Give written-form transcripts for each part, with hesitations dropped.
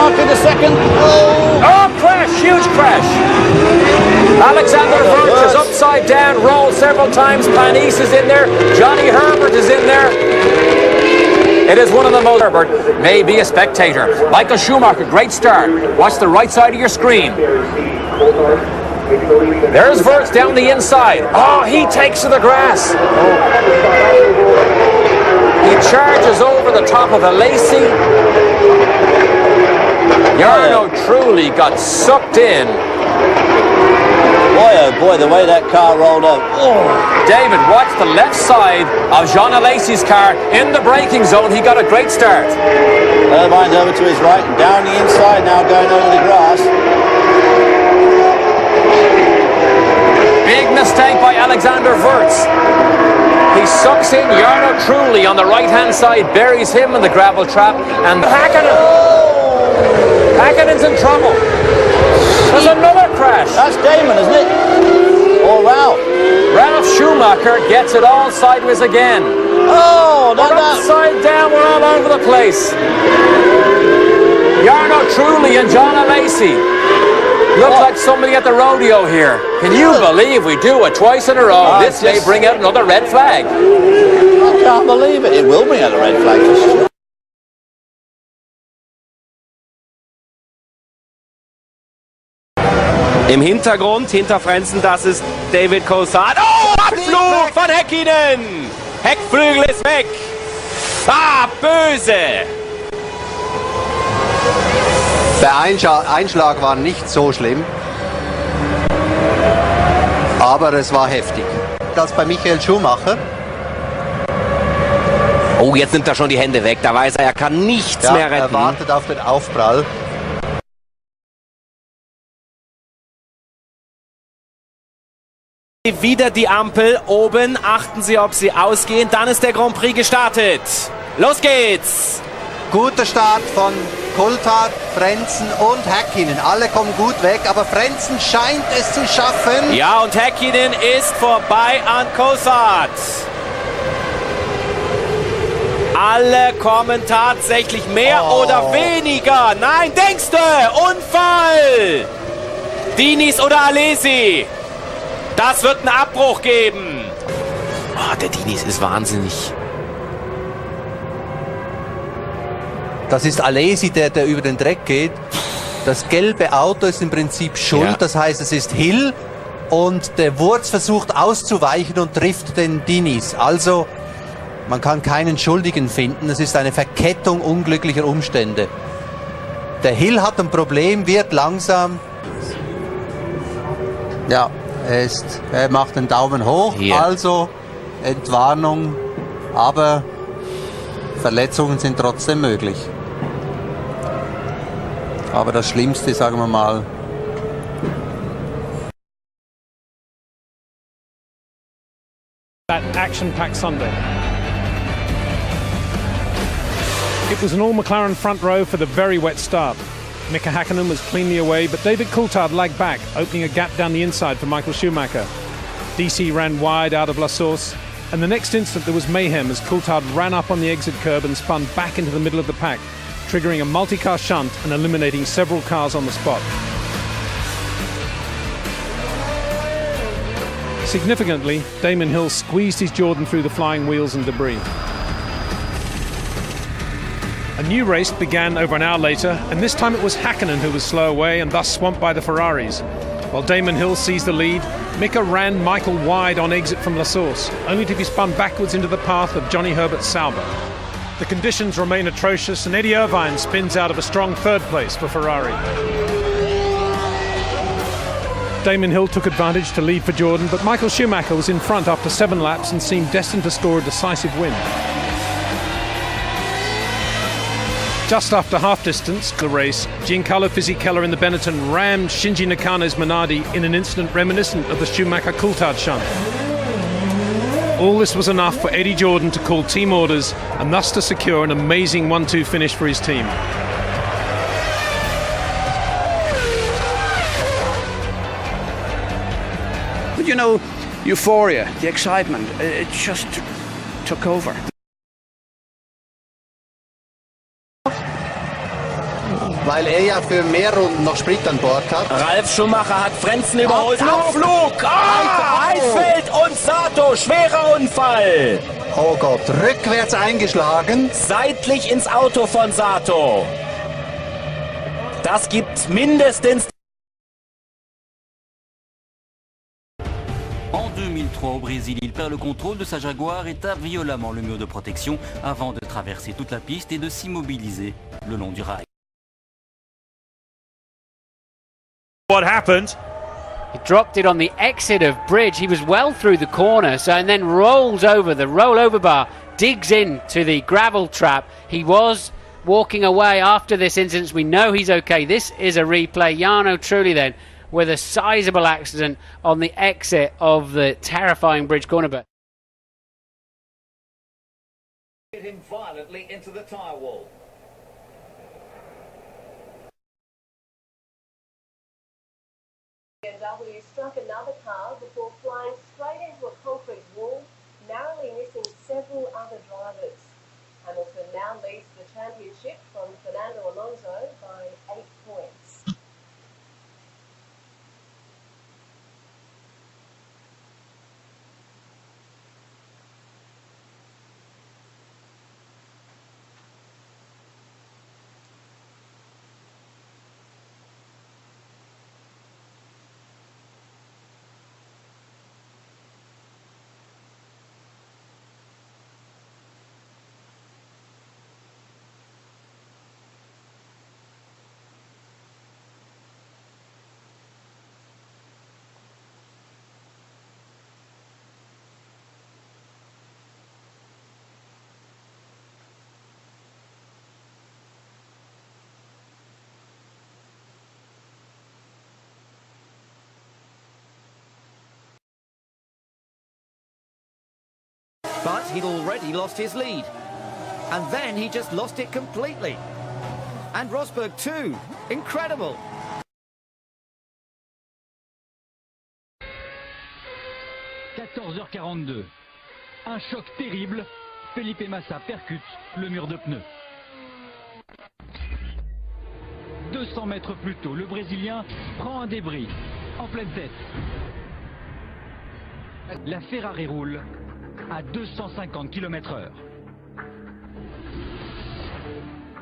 Schumacher the second. Oh, crash, huge crash. Alexander Wurz is upside down, rolled several times. Panis is in there. Johnny Herbert is in there. It is one of the most... Herbert may be a spectator. Michael Schumacher, great start. Watch the right side of your screen. There's Wurz down the inside. Oh, he takes to the grass. He charges over the top of Alesi. Jarno truly got sucked in. Boy, oh boy, the way that car rolled up. Oh. David, watch the left side of Jean Alesi's car in the braking zone. He got a great start. Irvine's over to his right and down the inside now, going over the grass. Big mistake by Alexander Wurz. He sucks in Jarno Trulli on the right-hand side, buries him in the gravel trap, and Häkkinen's in trouble. There's another crash. That's Damon, isn't it? Or Ralph. Ralf Schumacher gets it all sideways again. Oh, we're upside down, we're all over the place. Jarno Trulli and John Alesi. Looks like somebody at the rodeo here. Can you believe we do it twice in a row? This may bring out another red flag. I can't believe it. It will bring out a red flag for sure. Im Hintergrund, hinter Frenzen, das ist David Coulthard. Oh, Abflug von Häkkinen! Heckflügel ist weg. Ah, böse! Der Einschlag war nicht so schlimm, aber es war heftig. Das bei Michael Schumacher. Oh, jetzt nimmt er schon die Hände weg. Da weiß er kann nichts mehr retten. Er wartet auf den Aufprall. Wieder die Ampel oben. Achten Sie, ob sie ausgehen. Dann ist der Grand Prix gestartet. Los geht's! Guter Start von Coulthard, Frenzen und Häkkinen. Alle kommen gut weg, aber Frenzen scheint es zu schaffen. Ja, und Häkkinen ist vorbei an Coulthard. Alle kommen tatsächlich mehr oder weniger. Nein, denkst du? Unfall! Diniz oder Alesi? Das wird einen Abbruch geben. Oh, der Diniz ist wahnsinnig. Das ist Alesi, der über den Dreck geht. Das gelbe Auto ist im Prinzip schuld. Ja. Das heißt, es ist Hill und der Wurz versucht auszuweichen und trifft den Diniz. Also, man kann keinen Schuldigen finden. Es ist eine Verkettung unglücklicher Umstände. Der Hill hat ein Problem, wird langsam. Ja, er macht den Daumen hoch. Hier. Also, Entwarnung. Aber Verletzungen sind trotzdem möglich. Aber das Schlimmste, sagen wir mal, that action-packed Sunday. It was an all-McLaren front row for the very wet start. Mika Häkkinen was cleanly away, but David Coulthard lagged back, opening a gap down the inside for Michael Schumacher. DC ran wide out of La Source, and the next instant there was mayhem as Coulthard ran up on the exit curb and spun back into the middle of the pack, triggering a multi-car shunt and eliminating several cars on the spot. Significantly, Damon Hill squeezed his Jordan through the flying wheels and debris. A new race began over an hour later, and this time it was Häkkinen who was slow away and thus swamped by the Ferraris. While Damon Hill seized the lead, Mika ran Michael wide on exit from La Source, only to be spun backwards into the path of Johnny Herbert's Sauber. The conditions remain atrocious, and Eddie Irvine spins out of a strong third place for Ferrari. Damon Hill took advantage to lead for Jordan, but Michael Schumacher was in front after 7 laps and seemed destined to score a decisive win. Just after half distance, the race, Giancarlo Fisichella in the Benetton rammed Shinji Nakane's Minardi in an incident reminiscent of the Schumacher-Coulthard shunt. All this was enough for Eddie Jordan to call team orders and thus to secure an amazing 1-2 finish for his team. But you know, euphoria, the excitement, it just took over. weil er ja für mehr Runden noch Sprit an Bord hat. Ralf Schumacher hat Frentzen überholt. Abflug! Heidfeld und Sato, schwerer Unfall. Oh Gott, rückwärts eingeschlagen. Seitlich ins Auto von Sato. Das gibt mindestens... En 2003, au Brésil, il perd le contrôle de sa Jaguar et tape violemment le mur de protection avant de traverser toute la piste et de s'immobiliser le long du rail. What happened? He dropped it on the exit of bridge. He was well through the corner, so and then rolls over the rollover bar, digs into the gravel trap. He was walking away after this incident. We know he's okay. This is a replay. Jarno Trulli then with a sizable accident on the exit of the terrifying bridge corner. But hit him violently into the tyre wall. BMW struck another car before flying straight into a concrete wall, narrowly missing several other drivers. Hamilton now leads the championship from Fernando Alonso by 8 points. But he'd already lost his lead. And then he just lost it completely. And Rosberg too. Incredible. – 14h42. Un choc terrible. Felipe Massa percute le mur de pneus. 200 mètres plus tôt, le Brésilien prend un débris en pleine tête. La Ferrari roule à 250 km/h.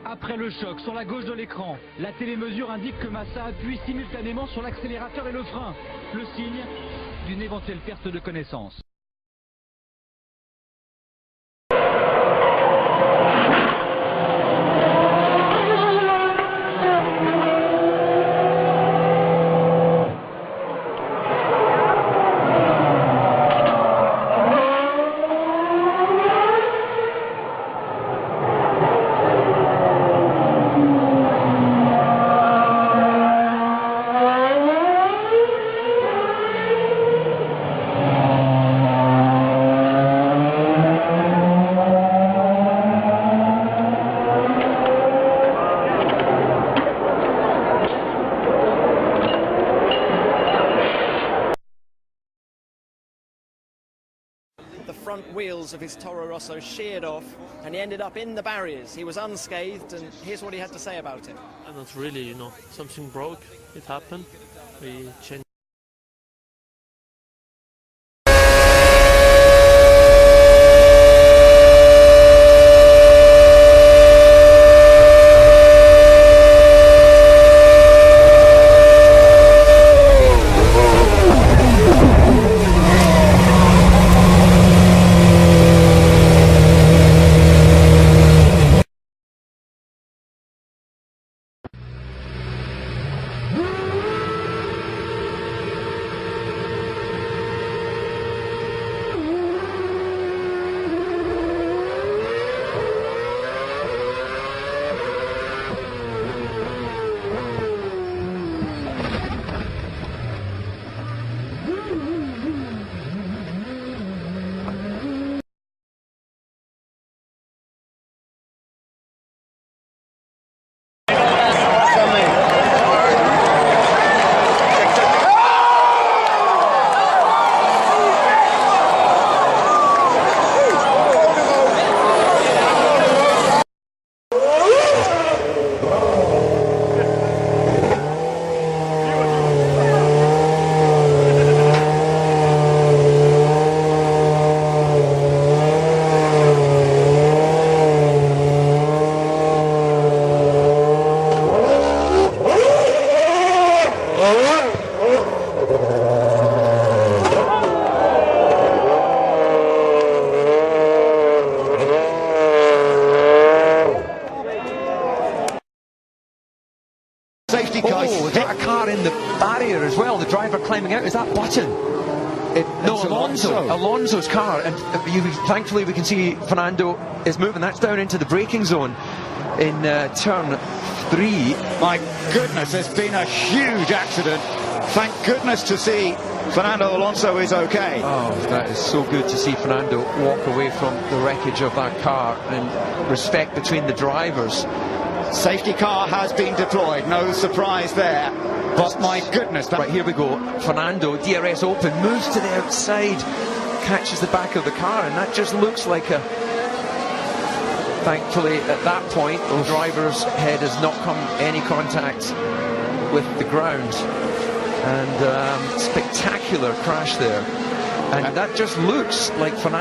Après le choc, sur la gauche de l'écran, la télémesure indique que Massa appuie simultanément sur l'accélérateur et le frein, le signe d'une éventuelle perte de connaissance. The front wheels of his Toro Rosso sheared off and he ended up in the barriers. He was unscathed, and here's what he had to say about it. Not really, you know, something broke, it happened, we changed. safety car. Oh, is that a car in the barrier as well? The driver climbing out, is that Button? No, Alonso's car, and thankfully we can see Fernando is moving. That's down into the braking zone in turn 3. My goodness, there's been a huge accident. Thank goodness to see Fernando Alonso is okay. Oh, that is so good to see Fernando walk away from the wreckage of that car, and respect between the drivers. Safety car has been deployed, no surprise there. But my goodness. Right, here we go. Fernando, DRS open, moves to the outside, catches the back of the car, and that just looks like a... Thankfully, at that point, the driver's head has not come any contact with the ground. And spectacular crash there. And that just looks like Fernando.